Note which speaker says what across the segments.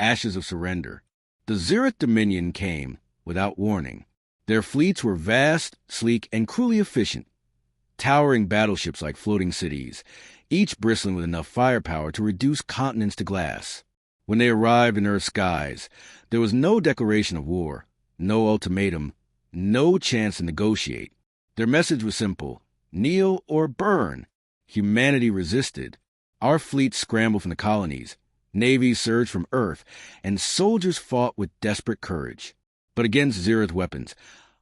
Speaker 1: ashes of surrender. The Zyrrath Dominion came without warning. Their fleets were vast, sleek, and cruelly efficient, towering battleships like floating cities, each bristling with enough firepower to reduce continents to glass. When they arrived in Earth's skies, there was no declaration of war, no ultimatum, no chance to negotiate. Their message was simple: kneel or burn. Humanity resisted. Our fleets scrambled from the colonies, navies surged from Earth, and soldiers fought with desperate courage. But against Zyrrath weapons,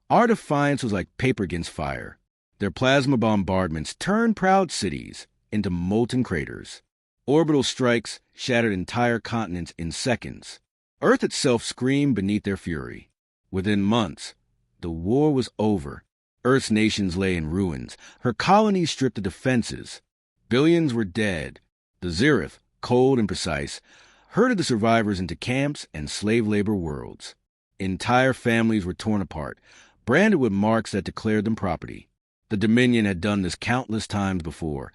Speaker 1: our defiance was like paper against fire. Their plasma bombardments turned proud cities into molten craters. Orbital strikes shattered entire continents in seconds. Earth itself screamed beneath their fury. Within months, the war was over. Earth's nations lay in ruins, her colonies stripped of defenses. Billions were dead. The Zyrrath, cold and precise, herded the survivors into camps and slave labor worlds. Entire families were torn apart, branded with marks that declared them property. The Dominion had done this countless times before,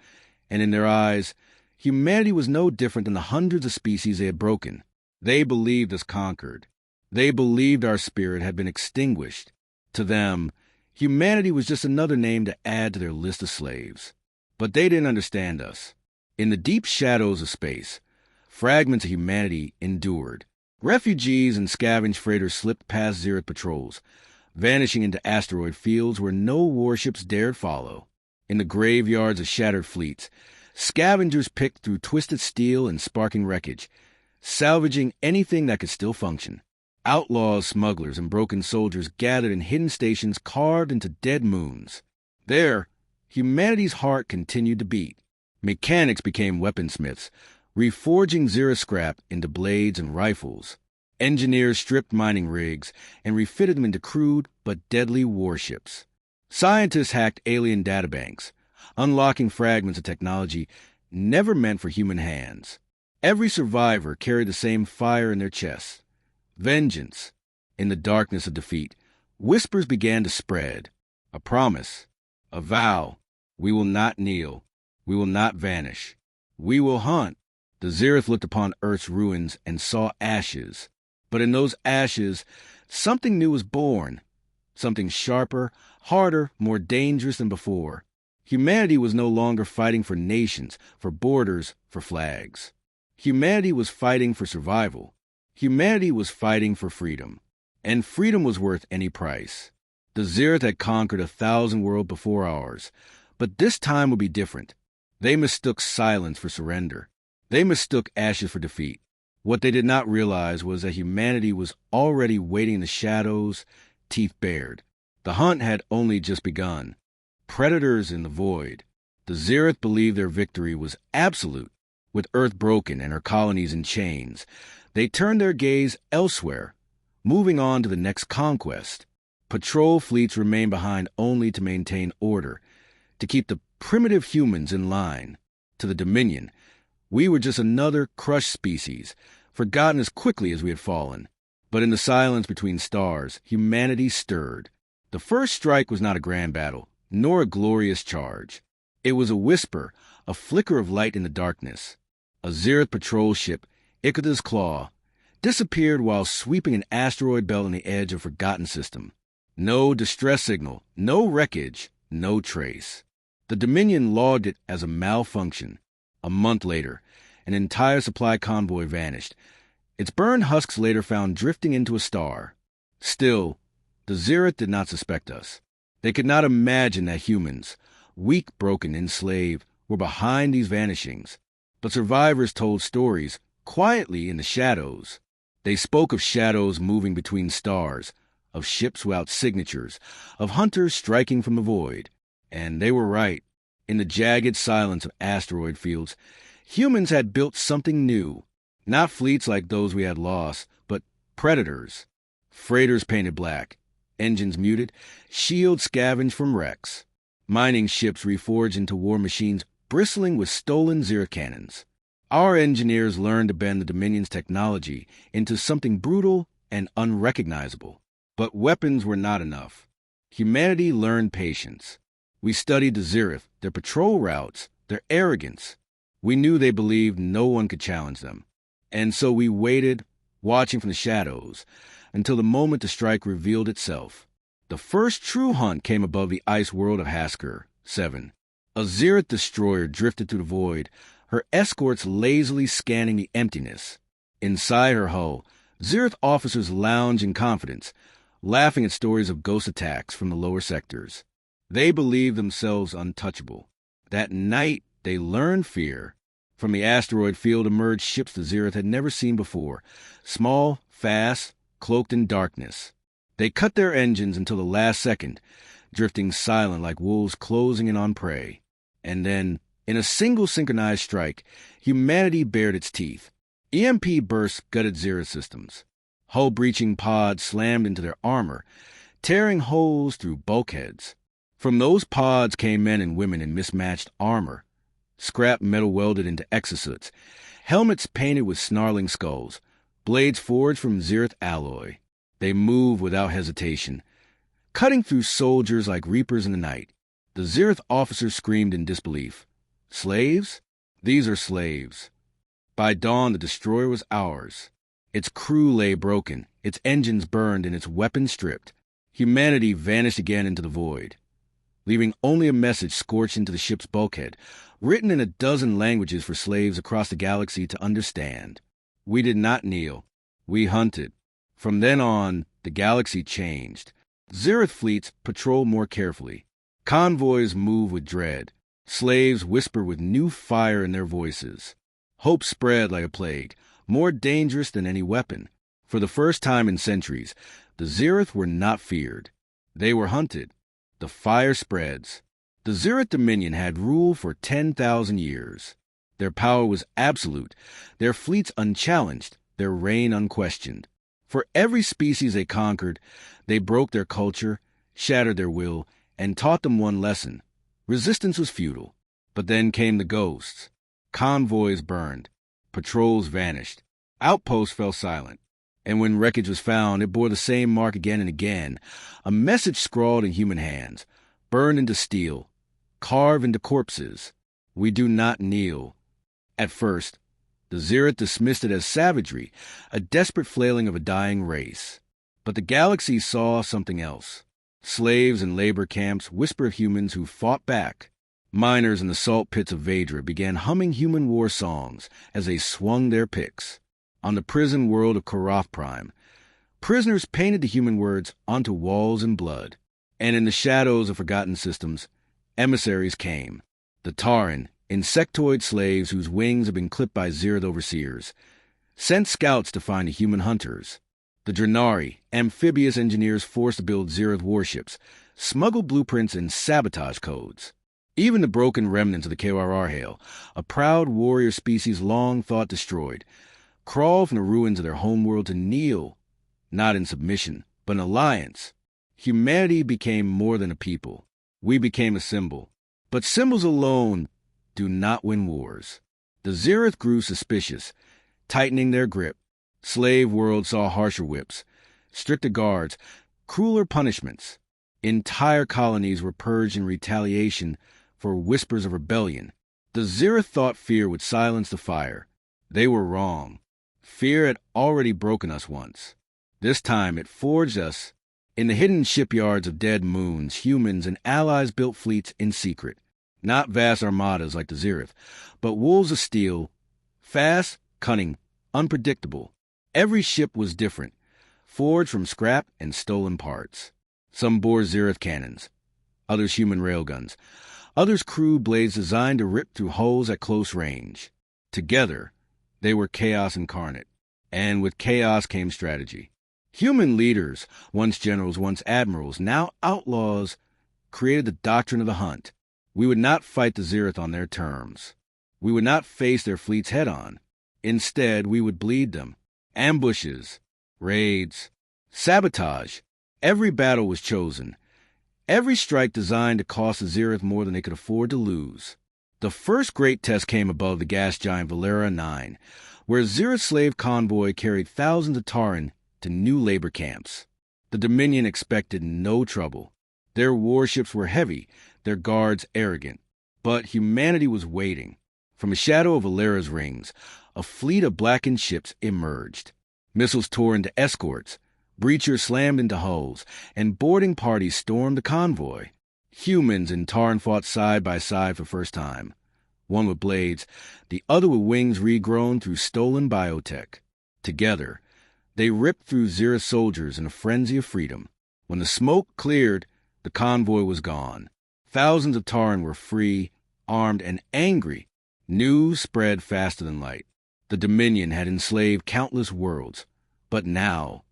Speaker 1: and in their eyes, humanity was no different than the hundreds of species they had broken. They believed us conquered. They believed our spirit had been extinguished. To them, humanity was just another name to add to their list of slaves. But they didn't understand us. In the deep shadows of space, fragments of humanity endured. Refugees and scavenged freighters slipped past Zyrrath patrols, vanishing into asteroid fields where no warships dared follow. In the graveyards of shattered fleets, scavengers picked through twisted steel and sparking wreckage, salvaging anything that could still function. Outlaws, smugglers, and broken soldiers gathered in hidden stations carved into dead moons. There, humanity's heart continued to beat. Mechanics became weaponsmiths, reforging Zyrrath scrap into blades and rifles. Engineers stripped mining rigs and refitted them into crude but deadly warships. Scientists hacked alien databanks, unlocking fragments of technology never meant for human hands. Every survivor carried the same fire in their chests. Vengeance. In the darkness of defeat, whispers began to spread. A promise. A vow. We will not kneel. We will not vanish. We will hunt. The Zyrrath looked upon Earth's ruins and saw ashes. But in those ashes, something new was born. Something sharper, harder, more dangerous than before. Humanity was no longer fighting for nations, for borders, for flags. Humanity was fighting for survival. Humanity was fighting for freedom. And freedom was worth any price. The Zyrrath had conquered 1,000 worlds before ours, but this time would be different. They mistook silence for surrender. They mistook ashes for defeat. What they did not realize was that humanity was already waiting in the shadows, teeth bared. The hunt had only just begun. Predators in the void. The Zyrrath believed their victory was absolute. With Earth broken and her colonies in chains, they turned their gaze elsewhere, moving on to the next conquest. Patrol fleets remained behind only to maintain order, to keep the primitive humans in line. To the Dominion, we were just another crushed species, forgotten as quickly as we had fallen. But in the silence between stars, humanity stirred. The first strike was not a grand battle, nor a glorious charge. It was a whisper, a flicker of light in the darkness. A Zyrrath patrol ship, Icata's Claw, disappeared while sweeping an asteroid belt on the edge of a forgotten system. No distress signal, no wreckage, no trace. The Dominion logged it as a malfunction. A month later, an entire supply convoy vanished. Its burned husks later found drifting into a star. Still, the Zyrrath did not suspect us. They could not imagine that humans, weak, broken, enslaved, were behind these vanishings. But survivors told stories, quietly in the shadows. They spoke of shadows moving between stars, of ships without signatures, of hunters striking from the void. And they were right. In the jagged silence of asteroid fields, humans had built something new. Not fleets like those we had lost, but predators. Freighters painted black, engines muted, shields scavenged from wrecks. Mining ships reforged into war machines bristling with stolen Zyrrath cannons. Our engineers learned to bend the Dominion's technology into something brutal and unrecognizable. But weapons were not enough. Humanity learned patience. We studied the Zyrrath, their patrol routes, their arrogance. We knew they believed no one could challenge them. And so we waited watching from the shadows, until the moment to strike revealed itself. The first true hunt came above the ice world of Hasker 7. A Zyrrath destroyer drifted through the void, her escorts lazily scanning the emptiness. Inside her hull, Zyrrath officers lounged in confidence, laughing at stories of ghost attacks from the lower sectors. They believed themselves untouchable. That night, they learned fear. From the asteroid field emerged ships the Zyrrath had never seen before, small, fast, cloaked in darkness. They cut their engines until the last second, drifting silent like wolves closing in on prey. And then, in a single synchronized strike, humanity bared its teeth. EMP bursts gutted Zyrrath systems. Hull-breaching pods slammed into their armor, tearing holes through bulkheads. From those pods came men and women in mismatched armor, scrap metal welded into exosuits, helmets painted with snarling skulls, blades forged from Zyrrath alloy. They moved without hesitation, cutting through soldiers like reapers in the night. The Zyrrath officers screamed in disbelief. Slaves? These are slaves. By dawn, the destroyer was ours. Its crew lay broken, its engines burned, and its weapons stripped. Humanity vanished again into the void, leaving only a message scorched into the ship's bulkhead, written in a dozen languages for slaves across the galaxy to understand. We did not kneel. We hunted. From then on, the galaxy changed. Zyrrath fleets patrol more carefully. Convoys move with dread. Slaves whisper with new fire in their voices. Hope spread like a plague, more dangerous than any weapon. For the first time in centuries, the Zyrrath were not feared. They were hunted. The fire spreads. The Zyrrath Dominion had rule for 10,000 years. Their power was absolute, their fleets unchallenged, their reign unquestioned. For every species they conquered, they broke their culture, shattered their will, and taught them one lesson. Resistance was futile. But then came the ghosts. Convoys burned. Patrols vanished. Outposts fell silent. And when wreckage was found, it bore the same mark again and again. A message scrawled in human hands, burned into steel, carved into corpses. We do not kneel. At first, the Zyrrath dismissed it as savagery, a desperate flailing of a dying race. But the galaxy saw something else. Slaves in labor camps whispered humans who fought back. Miners in the salt pits of Vedra began humming human war songs as they swung their picks. On the prison world of Korath Prime, prisoners painted the human words onto walls in blood. And in the shadows of forgotten systems, emissaries came. The Tauren, insectoid slaves whose wings had been clipped by Zyrrath overseers, sent scouts to find the human hunters. The Drenari, amphibious engineers forced to build Zyrrath warships, smuggled blueprints and sabotage codes. Even the broken remnants of the Kewararhail, a proud warrior species long thought destroyed, crawled from the ruins of their homeworld to kneel, not in submission, but in alliance. Humanity became more than a people. We became a symbol. But symbols alone do not win wars. The Zyrrath grew suspicious, tightening their grip. Slave world saw harsher whips, stricter guards, crueler punishments. Entire colonies were purged in retaliation for whispers of rebellion. The Zyrrath thought fear would silence the fire. They were wrong. Fear had already broken us once. This time it forged us. In the hidden shipyards of dead moons, humans and allies built fleets in secret. Not vast armadas like the Zyrrath, but wolves of steel, fast, cunning, unpredictable. Every ship was different, forged from scrap and stolen parts. Some bore Zyrrath cannons, others human railguns, others crude blades designed to rip through hulls at close range. Together, they were chaos incarnate, and with chaos came strategy. Human leaders, once generals, once admirals, now outlaws, created the doctrine of the hunt. We would not fight the Zyrrath on their terms. We would not face their fleets head-on. Instead, we would bleed them. Ambushes, raids, sabotage. Every battle was chosen. Every strike designed to cost the Zyrrath more than they could afford to lose. The first great test came above the gas giant Valera 9, where a Zyrrath slave convoy carried thousands of Tauren to new labor camps. The Dominion expected no trouble. Their warships were heavy, their guards arrogant. But humanity was waiting. From the shadow of Valera's rings, a fleet of blackened ships emerged. Missiles tore into escorts, breachers slammed into hulls, and boarding parties stormed the convoy. Humans and Tarn fought side by side for first time, one with blades, the other with wings regrown through stolen biotech. Together, they ripped through Zyrrath soldiers in a frenzy of freedom. When the smoke cleared, the convoy was gone. Thousands of Tarn were free, armed, and angry. News spread faster than light. The Dominion had enslaved countless worlds. But now,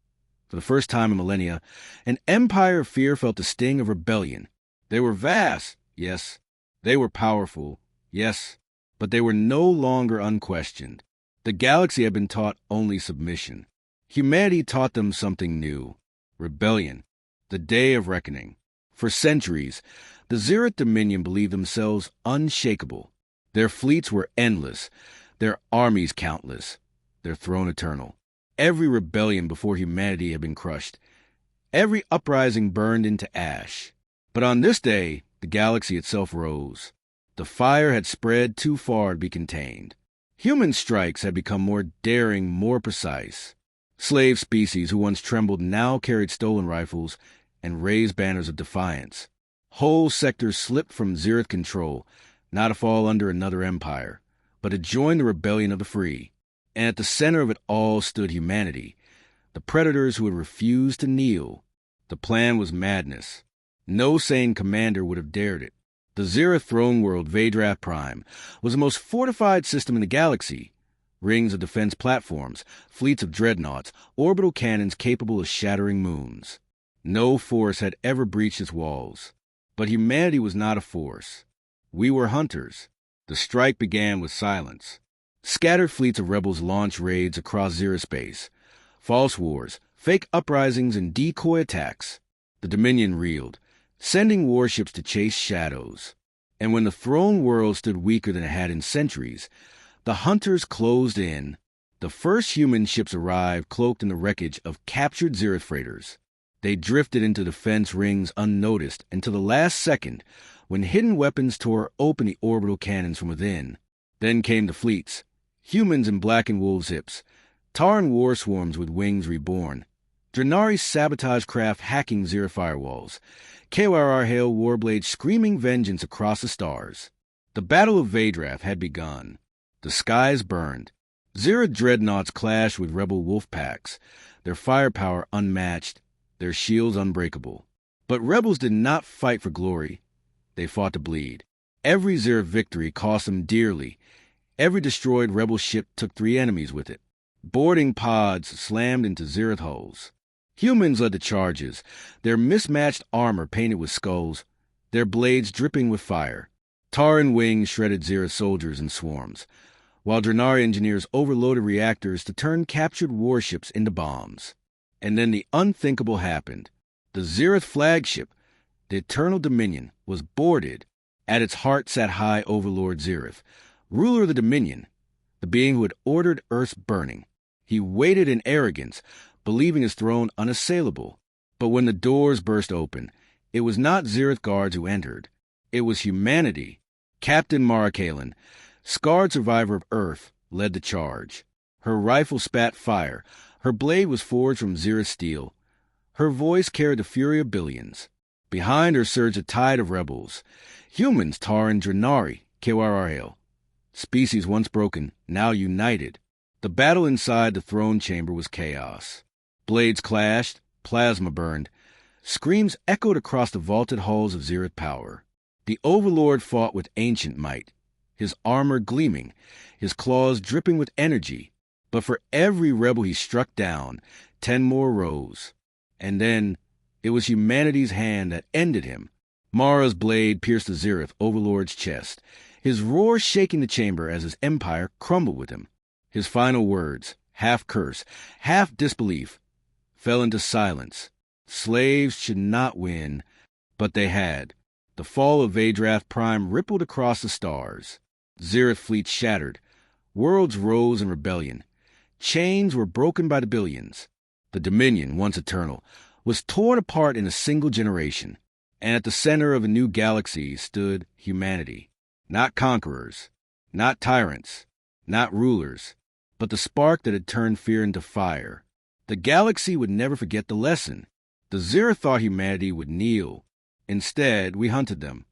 Speaker 1: for the first time in millennia, an empire of fear felt the sting of rebellion. They were vast, yes. They were powerful, yes. But they were no longer unquestioned. The galaxy had been taught only submission. Humanity taught them something new. Rebellion. The day of reckoning. For centuries, the Zyrrath Dominion believed themselves unshakable. Their fleets were endless, their armies countless, their throne eternal. Every rebellion before humanity had been crushed. Every uprising burned into ash. But on this day, the galaxy itself rose. The fire had spread too far to be contained. Human strikes had become more daring, more precise. Slave species who once trembled now carried stolen rifles and raised banners of defiance. Whole sectors slipped from Zyrrath control, not to fall under another empire, but to join the rebellion of the free. And at the center of it all stood humanity, the predators who had refused to kneel. The plan was madness. No sane commander would have dared it. The Zyrrath Throneworld Zyrrath Prime was the most fortified system in the galaxy. Rings of defense platforms, fleets of dreadnoughts, orbital cannons capable of shattering moons. No force had ever breached its walls. But humanity was not a force. We were hunters. The strike began with silence. Scattered fleets of rebels launched raids across Zyrrath space. False wars, fake uprisings, and decoy attacks. The Dominion reeled, sending warships to chase shadows. And when the throne world stood weaker than it had in centuries, the hunters closed in. The first human ships arrived cloaked in the wreckage of captured Zyrrath freighters. They drifted into defense rings unnoticed until the last second, when hidden weapons tore open the orbital cannons from within. Then came the fleets, humans in black and wolves' hips, Tarn war swarms with wings reborn, Drenari sabotage craft hacking Zyrrath firewalls, KYR hail warblades screaming vengeance across the stars. The Battle of Zyrrath had begun. The skies burned. Zyrrath dreadnoughts clashed with rebel wolf packs, their firepower unmatched, their shields unbreakable. But rebels did not fight for glory. They fought to bleed. Every Zyrrath victory cost them dearly. Every destroyed rebel ship took 3 enemies with it. Boarding pods slammed into Zyrrath hulls. Humans led the charges, their mismatched armor painted with skulls, their blades dripping with fire. Taran wings shredded Zyrrath soldiers in swarms, while Drenari engineers overloaded reactors to turn captured warships into bombs. And then the unthinkable happened. The Zyrrath flagship, the Eternal Dominion, was boarded. At its heart sat High Overlord Zyrrath, ruler of the Dominion, the being who had ordered Earth's burning. He waited in arrogance, believing his throne unassailable. But when the doors burst open, it was not Zyrrath guards who entered. It was humanity. Captain Mara Kalen, scarred survivor of Earth, led the charge. Her rifle spat fire. Her blade was forged from Zyrrath steel. Her voice carried the fury of billions. Behind her surged a tide of rebels. Humans, Taran, Drenari, KYR. Species once broken, now united. The battle inside the throne chamber was chaos. Blades clashed, plasma burned. Screams echoed across the vaulted halls of Zyrrath power. The Overlord fought with ancient might, his armor gleaming, his claws dripping with energy. But for every rebel he struck down, 10 more rose. And then it was humanity's hand that ended him. Mara's blade pierced the Zyrrath Overlord's chest, his roar shaking the chamber as his empire crumbled with him. His final words, half curse, half disbelief, fell into silence. Slaves should not win, but they had. The fall of Zyrrath Prime rippled across the stars. Zyrrath fleets shattered. Worlds rose in rebellion. Chains were broken by the billions. The Dominion, once eternal, was torn apart in a single generation. And at the center of a new galaxy stood humanity. Not conquerors, not tyrants, not rulers, but the spark that had turned fear into fire. The galaxy would never forget the lesson. The Zyrrath thought humanity would kneel. Instead, we hunted them.